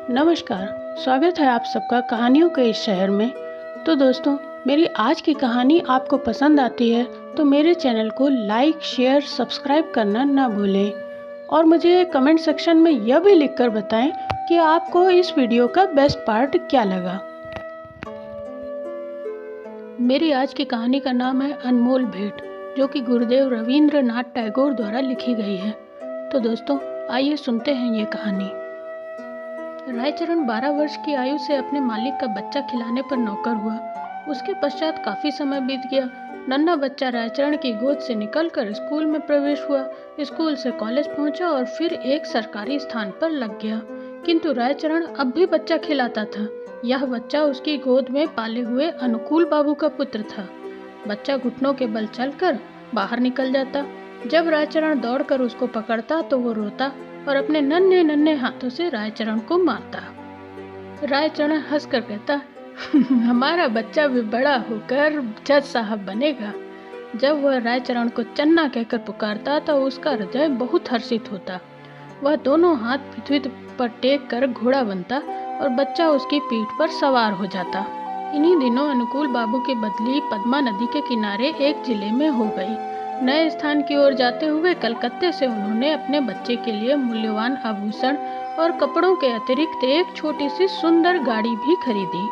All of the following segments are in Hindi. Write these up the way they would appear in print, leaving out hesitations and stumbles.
नमस्कार। स्वागत है आप सबका कहानियों के इस शहर में। तो दोस्तों, मेरी आज की कहानी आपको पसंद आती है तो मेरे चैनल को लाइक, शेयर, सब्सक्राइब करना ना भूलें और मुझे कमेंट सेक्शन में यह भी लिखकर बताएं कि आपको इस वीडियो का बेस्ट पार्ट क्या लगा। मेरी आज की कहानी का नाम है अनमोल भेंट, जो कि गुरुदेव रवींद्रनाथ टैगोर द्वारा लिखी गई है। तो दोस्तों, आइए सुनते हैं ये कहानी। रायचरण 12 वर्ष की आयु से अपने मालिक का बच्चा खिलाने पर नौकर हुआ। उसके पश्चात काफी समय बीत गया। नन्हा बच्चा रायचरण की गोद से निकलकर स्कूल में प्रवेश हुआ, स्कूल से कॉलेज पहुंचा और फिर एक सरकारी स्थान पर लग गया। किंतु रायचरण अब भी बच्चा खिलाता था। यह बच्चा उसकी गोद में पाले हुए अनुकूल बाबू का पुत्र था। बच्चा घुटनों के बल चलकर बाहर निकल जाता। जब रायचरण दौड़कर उसको पकड़ता तो वो रोता और अपने नन्हे नन्हे हाथों से रायचरण को मारता। रायचरण हंसकर कहता, हमारा बच्चा भी बड़ा होकर जज साहब बनेगा। जब वह रायचरण को चन्ना कहकर पुकारता तो उसका हृदय बहुत हर्षित होता। वह दोनों हाथ पृथ्वी पर टेक कर घोड़ा बनता और बच्चा उसकी पीठ पर सवार हो जाता। इन्हीं दिनों अनुकूल बाबू की बदली पद्मा नदी के किनारे एक जिले में हो गई। नए स्थान की ओर जाते हुए कलकत्ते से उन्होंने अपने बच्चे के लिए मूल्यवान आभूषण और कपड़ों के अतिरिक्त एक छोटी सी सुंदर गाड़ी भी खरीदी।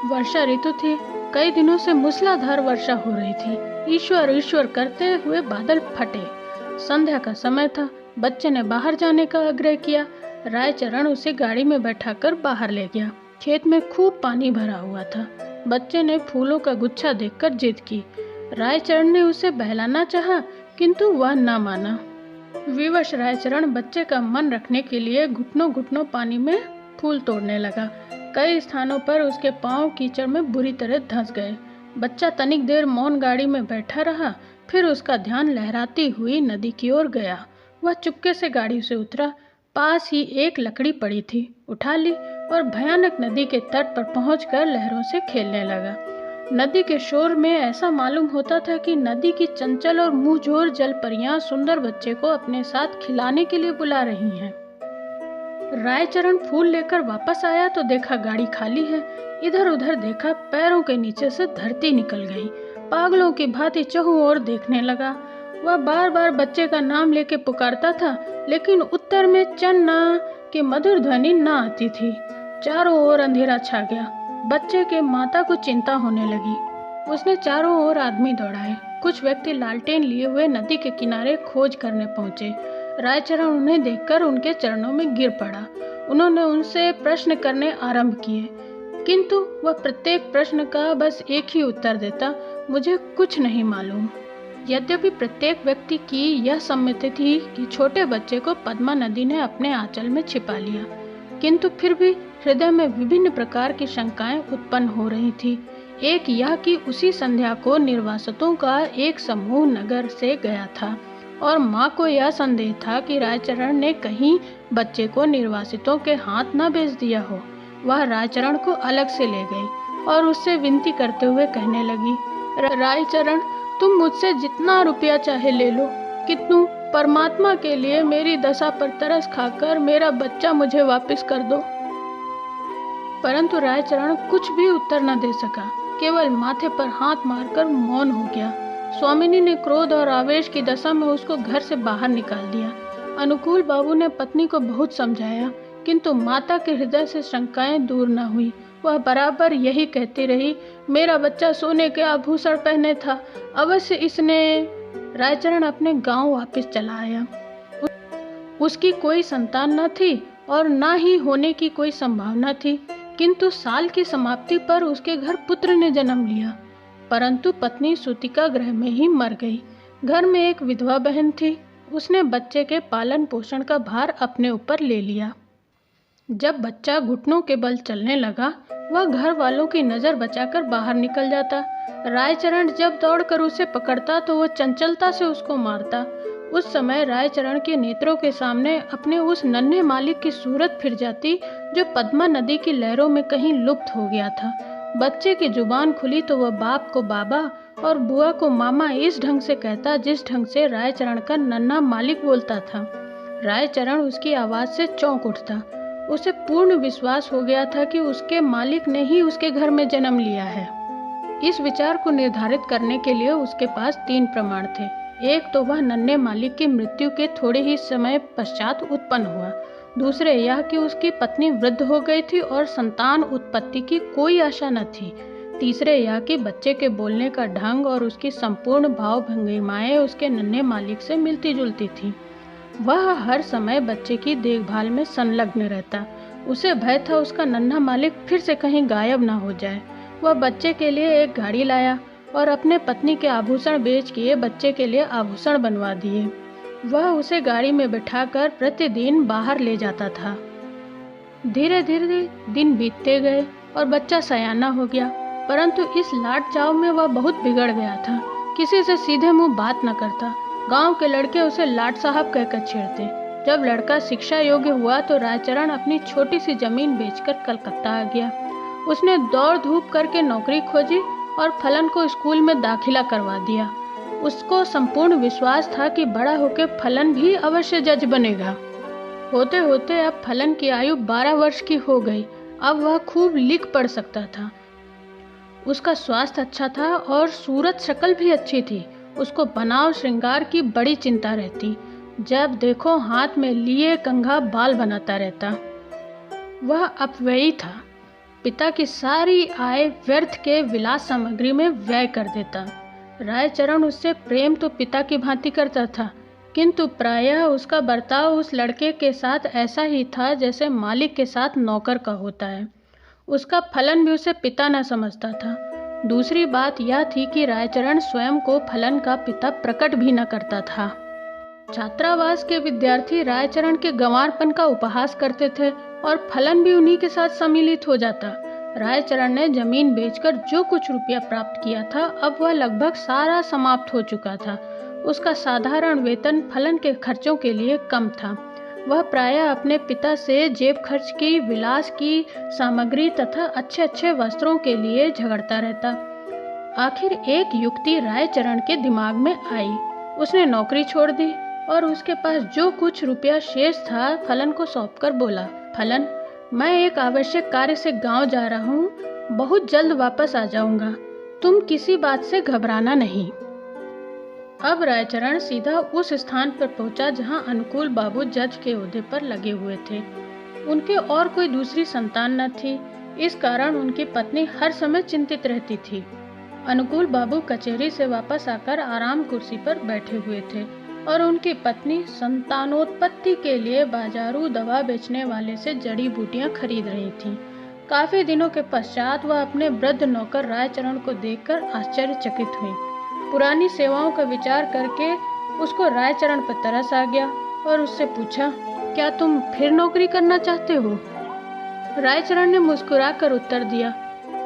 वर्षा ऋतु थी। कई दिनों से मूसलाधार वर्षा हो रही थी। ईश्वर ईश्वर करते हुए बादल फटे। संध्या का समय था। बच्चे ने बाहर जाने का आग्रह किया। रायचरण उसे गाड़ी में बैठाकर बाहर ले गया। खेत में खूब पानी भरा हुआ था। बच्चे ने फूलों का गुच्छा देखकर जिद की। रायचरण ने उसे बहलाना चाहा, किंतु वह न माना। विवश रायचरण बच्चे का मन रखने के लिए घुटनों घुटनों पानी में फूल तोड़ने लगा। कई स्थानों पर उसके पांव कीचड़ में बुरी तरह धंस गए। बच्चा तनिक देर मौन गाड़ी में बैठा रहा, फिर उसका ध्यान लहराती हुई नदी की ओर गया। वह चुपके से गाड़ी से उतरा। पास ही एक लकड़ी पड़ी थी, उठा ली और भयानक नदी के तट पर पहुंचकर लहरों से खेलने लगा। नदी के शोर में ऐसा मालूम होता था कि नदी की चंचल और मुंहजोर जलपरियां सुंदर बच्चे को अपने साथ खिलाने के लिए बुला रही हैं। रायचरण फूल लेकर वापस आया तो देखा गाड़ी खाली है। इधर उधर देखा, पैरों के नीचे से धरती निकल गई। पागलों की भांति चहुं ओर देखने लगा। वह बार बार बच्चे का नाम लेके पुकारता था, लेकिन उत्तर में चन्ना की मधुर ध्वनि न आती थी। चारों ओर अंधेरा छा गया। बच्चे के माता को चिंता होने लगी। उसने चारों ओर आदमी दौड़ाए। कुछ व्यक्ति लालटेन लिए हुए नदी के किनारे खोज करने पहुंचे। रायचरण उन्हें देखकर उनके चरणों में गिर पड़ा। उन्होंने उनसे प्रश्न करने आरंभ किए, किंतु वह प्रत्येक प्रश्न का बस एक ही उत्तर देता, मुझे कुछ नहीं मालूम। यद्यपि प्रत्येक व्यक्ति की यह सम्मति थी कि छोटे बच्चे को पद्मा नदी ने अपने आंचल में छिपा लिया, किंतु फिर भी हृदय में विभिन्न प्रकार की शंकाएं उत्पन्न हो रही थी। एक यह कि उसी संध्या को निर्वासितों का एक समूह नगर से गया था और माँ को यह संदेह था कि रायचरण ने कहीं बच्चे को निर्वासितों के हाथ न बेच दिया हो। वह रायचरण को अलग से ले गई और उससे विनती करते हुए कहने लगी, रायचरण, तुम मुझसे जितना रुपया चाहे ले लो, किंतु परमात्मा के लिए मेरी दशा पर तरस खाकर मेरा बच्चा मुझे वापस कर दो। परंतु रायचरण कुछ भी उत्तर न दे सका, केवल माथे पर हाथ मारकर मौन हो गया। स्वामिनी ने क्रोध और आवेश की दशा में उसको घर से बाहर निकाल दिया। अनुकूल बाबू ने पत्नी को बहुत समझाया, किंतु माता के हृदय से शंकाएं दूर न हुई। वह बराबर यही कहती रही, मेरा बच्चा सोने के आभूषण पहने था, अवश्य इसने। रायचरण अपने गांव वापस चला आया। उसकी कोई संतान न थी और न ही होने की कोई संभावना थी, किंतु साल की समाप्ति पर उसके घर पुत्र ने जन्म लिया। परंतु पत्नी सूतिका गृह में ही मर गई। घर में एक विधवा बहन थी। उसने बच्चे के पालन पोषण का भार अपने ऊपर ले लिया। जब बच्चा घुटनों के बल चलने लगा, वह घर वालों की नजर बचाकर बाहर निकल जाता। रायचरण जब दौड़कर उसे पकड़ता तो वह चंचलता से उसको मारता। उस समय रायचरण के नेत्रों के सामने अपने उस नन्हे मालिक की सूरत फिर जाती, जो पद्मा नदी की लहरों में कहीं लुप्त हो गया था। बच्चे की जुबान खुली तो वह बाप को बाबा और बुआ को मामा इस ढंग से कहता, जिस ढंग से रायचरण का नन्हा मालिक बोलता था। रायचरण उसकी आवाज से चौंक उठता। उसे पूर्ण विश्वास हो गया था कि उसके मालिक ने ही उसके घर में जन्म लिया है। इस विचार को निर्धारित करने के लिए उसके पास 3 प्रमाण थे। एक तो वह नन्हे मालिक की मृत्यु के थोड़े ही समय पश्चात उत्पन्न हुआ। दूसरे यह कि उसकी पत्नी वृद्ध हो गई थी और संतान उत्पत्ति की कोई आशा न थी। तीसरे यह कि बच्चे के बोलने का ढंग और उसकी संपूर्ण भाव भंगिमाएं उसके नन्हे मालिक से मिलती जुलती थी। वह हर समय बच्चे की देखभाल में संलग्न रहता। उसे भय था उसका नन्हा मालिक फिर से कहीं गायब ना हो जाए। वह बच्चे के लिए एक गाड़ी लाया और अपने पत्नी के आभूषण बेच के बच्चे के लिए आभूषण बनवा दिए। वह उसे गाड़ी में बिठाकर प्रतिदिन बाहर ले जाता था। धीरे धीरे दिन बीतते गए और बच्चा सयाना हो गया, परंतु इस लाड चाव में वह बहुत बिगड़ गया था। किसी से सीधे मुंह बात न करता। गांव के लड़के उसे लाड साहब कहकर छेड़ते। जब लड़का शिक्षा योग्य हुआ तो रायचरण अपनी छोटी सी जमीन बेचकर कलकत्ता आ गया। उसने दौड़ धूप करके नौकरी खोजी और फलन को स्कूल में दाखिला करवा दिया। उसको संपूर्ण विश्वास था कि बड़ा होकर फलन भी अवश्य जज बनेगा। होते होते अब फलन की आयु 12 वर्ष की हो गई। अब वह खूब लिख पढ़ सकता था। उसका स्वास्थ्य अच्छा था और सूरत शक्ल भी अच्छी थी। उसको बनाव श्रृंगार की बड़ी चिंता रहती। जब देखो हाथ में लिए कंघा बाल बनाता रहता। वह अपव्ययी था। पिता की सारी आय व्यर्थ के विलास सामग्री में व्यय कर देता। रायचरण उससे प्रेम तो पिता की भांति करता था, किंतु प्रायः उसका बर्ताव उस लड़के के साथ ऐसा ही था जैसे मालिक के साथ नौकर का होता है। उसका फलन भी उसे पिता न समझता था। दूसरी बात यह थी कि रायचरण स्वयं को फलन का पिता प्रकट भी न करता था। छात्रावास के विद्यार्थी रायचरण के गंवारपन का उपहास करते थे और फलन भी उन्हीं के साथ सम्मिलित हो जाता। रायचरण ने जमीन बेचकर जो कुछ रुपया प्राप्त किया था, अब वह लगभग सारा समाप्त हो चुका था। उसका साधारण वेतन फलन के खर्चों के लिए कम था। वह प्रायः अपने पिता से जेब खर्च की, विलास की सामग्री तथा अच्छे अच्छे वस्त्रों के लिए झगड़ता रहता। आखिर एक युक्ति रायचरण के दिमाग में आई। उसने नौकरी छोड़ दी और उसके पास जो कुछ रुपया शेष था फलन को सौंपकर बोला, फलन, मैं एक आवश्यक कार्य से गांव जा रहा हूँ, बहुत जल्द वापस आ जाऊंगा। तुम किसी बात से घबराना नहीं। अब रायचरण सीधा उस स्थान पर पहुंचा जहां अनुकूल बाबू जज के ओहदे पर लगे हुए थे। उनके और कोई दूसरी संतान न थी। इस कारण उनकी पत्नी हर समय चिंतित रहती थी। अनुकूल बाबू कचहरी से वापस आकर आराम कुर्सी पर बैठे हुए थे और उनकी पत्नी संतानोत्पत्ति के लिए बाजारू दवा बेचने वाले से जड़ी बूटियां खरीद रही थी। काफी दिनों के पश्चात वह अपने वृद्ध नौकर रायचरण को देखकर आश्चर्यचकित हुई। पुरानी सेवाओं का विचार करके उसको रायचरण पर तरस आ गया और उससे पूछा, क्या तुम फिर नौकरी करना चाहते हो? रायचरण ने मुस्कुराकर उत्तर दिया,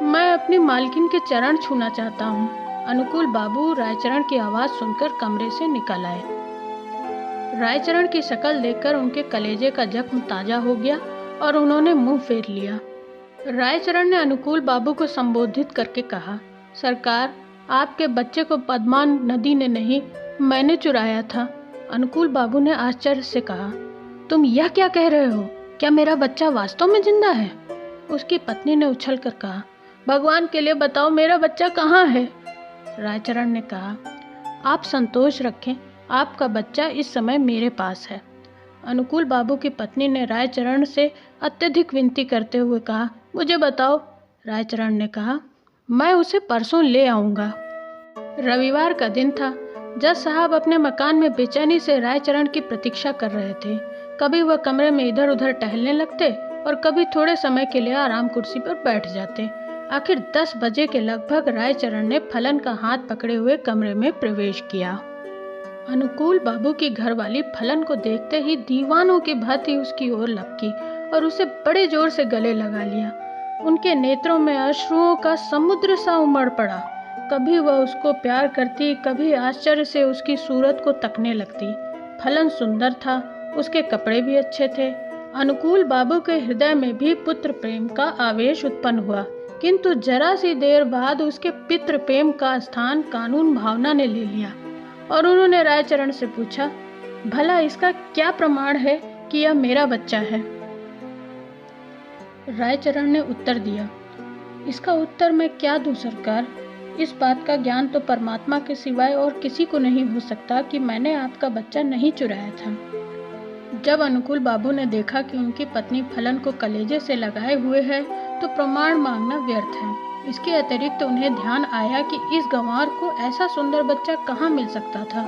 मैं अपनी मालकिन के चरण छूना चाहता हूँ। अनुकूल बाबू रायचरण की आवाज सुनकर कमरे से निकल आए। रायचरण की शक्ल देखकर उनके कलेजे का जख्म ताजा हो गया और उन्होंने मुंह फेर लिया। रायचरण ने अनुकूल बाबू को संबोधित करके कहा, सरकार, आपके बच्चे को पद्मा नदी ने नहीं, मैंने चुराया था। अनुकूल बाबू ने आश्चर्य से कहा, तुम यह क्या कह रहे हो? क्या मेरा बच्चा वास्तव में जिंदा है? उसकी पत्नी ने उछलकर कहा, भगवान के लिए बताओ, मेरा बच्चा कहाँ है? रायचरण ने कहा, आप संतोष रखें, आपका बच्चा इस समय मेरे पास है। अनुकूल बाबू की पत्नी ने रायचरण से अत्यधिक विनती करते हुए कहा, मुझे बताओ। रायचरण ने कहा, मैं उसे परसों ले आऊंगा। रविवार का दिन था। जज साहब अपने मकान में बेचैनी से रायचरण की प्रतीक्षा कर रहे थे। कभी वह कमरे में इधर उधर टहलने लगते और कभी थोड़े समय के लिए आराम कुर्सी पर बैठ जाते। आखिर 10 बजे के लगभग रायचरण ने फलन का हाथ पकड़े हुए कमरे में प्रवेश किया। अनुकूल बाबू की घरवाली फलन को देखते ही दीवानों की भांति उसकी ओर लपकी और उसे बड़े जोर से गले लगा लिया। उनके नेत्रों में अश्रुओं का समुद्र सा उमड़ पड़ा। कभी वह उसको प्यार करती, कभी आश्चर्य से उसकी सूरत को तकने लगती। फलन सुंदर था, उसके कपड़े भी अच्छे थे। अनुकूल बाबू के हृदय में भी पुत्र प्रेम का आवेश उत्पन्न हुआ, किंतु जरा सी देर बाद उसके पितृ प्रेम का स्थान कानून भावना ने ले लिया और उन्होंने रायचरण से पूछा, भला इसका क्या प्रमाण है कि यह मेरा बच्चा है? रायचरण ने उत्तर दिया, इसका उत्तर मैं क्या दूं सरकार। इस बात का ज्ञान तो परमात्मा के सिवाय और किसी को नहीं हो सकता कि मैंने आपका बच्चा नहीं चुराया था। जब अनुकूल बाबू ने देखा कि उनकी पत्नी फलन को कलेजे से लगाए हुए है तो प्रमाण मांगना व्यर्थ है। इसके अतिरिक्त उन्हें ध्यान आया कि इस गंवार को ऐसा सुंदर बच्चा कहाँ मिल सकता था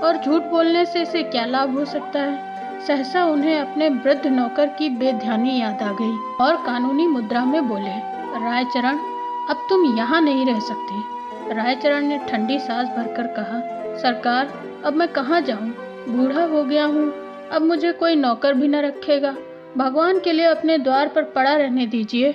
और झूठ बोलने से इसे क्या लाभ हो सकता है। सहसा उन्हें अपने वृद्ध नौकर की बेध्यानी याद आ गई और कानूनी मुद्रा में बोले, रायचरण अब तुम यहाँ नहीं रह सकते। रायचरण ने ठंडी सांस भरकर कहा, सरकार अब मैं कहाँ जाऊँ, बूढ़ा हो गया हूँ, अब मुझे कोई नौकर भी न रखेगा। भगवान के लिए अपने द्वार पर पड़ा रहने दीजिए।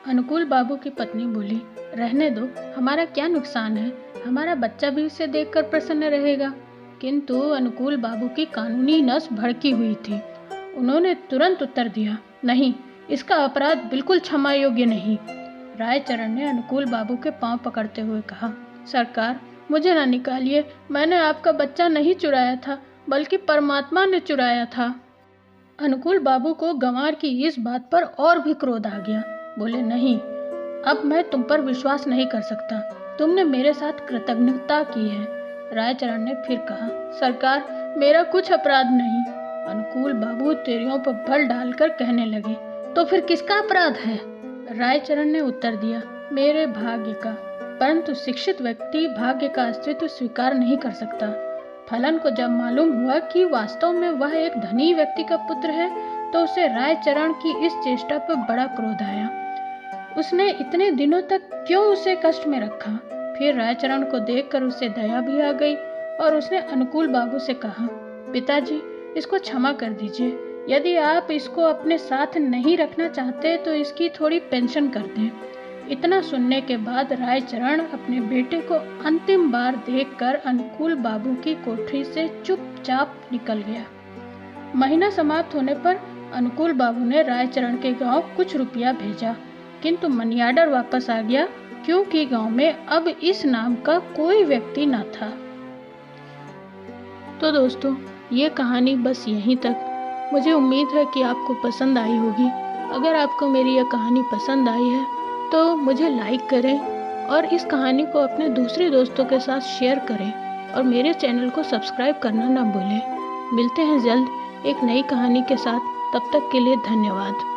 अनुकूल बाबू की पत्नी बोली, रहने दो, हमारा क्या नुकसान है, हमारा बच्चा भी इसे देखकर प्रसन्न रहेगा। किंतु अनुकूल बाबू की कानूनी नस भड़की हुई थी। उन्होंने तुरंत उत्तर दिया, नहीं, इसका अपराध बिल्कुल क्षमा योग्य नहीं। रायचरण ने अनुकूल बाबू के पांव पकड़ते हुए कहा, सरकार मुझे न निकालिए, मैंने आपका बच्चा नहीं चुराया था, बल्कि परमात्मा ने चुराया था। अनुकूल बाबू को गंवार की इस बात पर और भी क्रोध आ गया। बोले, नहीं, अब मैं तुम पर विश्वास नहीं कर सकता, तुमने मेरे साथ कृतज्ञता की है। रायचरण ने फिर कहा, सरकार मेरा कुछ अपराध नहीं। अनुकूल बाबू तेरियों पर बल डालकर कहने लगे, तो फिर किसका अपराध है। रायचरण ने उत्तर दिया, मेरे भाग्य का। परंतु शिक्षित व्यक्ति भाग्य का अस्तित्व स्वीकार नहीं कर सकता। फलन को जब मालूम हुआ कि वास्तव में वह एक धनी व्यक्ति का पुत्र है तो उसे रायचरण की इस चेष्टा पर बड़ा क्रोध आया। उसने इतने दिनों तक क्यों उसे कष्ट में रखा। फिर रायचरण को देखकर उसे दया भी आ गई और उसने अनुकूल बाबू से कहा, पिताजी इसको क्षमा कर दीजिए, यदि आप इसको अपने साथ नहीं रखना चाहते तो इसकी थोड़ी पेंशन कर दें। इतना सुनने के बाद रायचरण अपने बेटे को अंतिम बार देखकर अनुकूल बाबू की कोठरी से चुपचाप निकल गया। महीना समाप्त होने पर अनुकूल बाबू ने रायचरण के गांव कुछ रुपया भेजा, किंतु मनी ऑर्डर वापस आ गया क्योंकि गांव में अब इस नाम का कोई व्यक्ति न था। तो दोस्तों, ये कहानी बस यहीं तक। मुझे उम्मीद है कि आपको पसंद आई होगी। अगर आपको मेरी यह कहानी पसंद आई है तो मुझे लाइक करें और इस कहानी को अपने दूसरे दोस्तों के साथ शेयर करें और मेरे चैनल को सब्सक्राइब करना ना भूलें। मिलते हैं जल्द एक नई कहानी के साथ, तब तक के लिए धन्यवाद।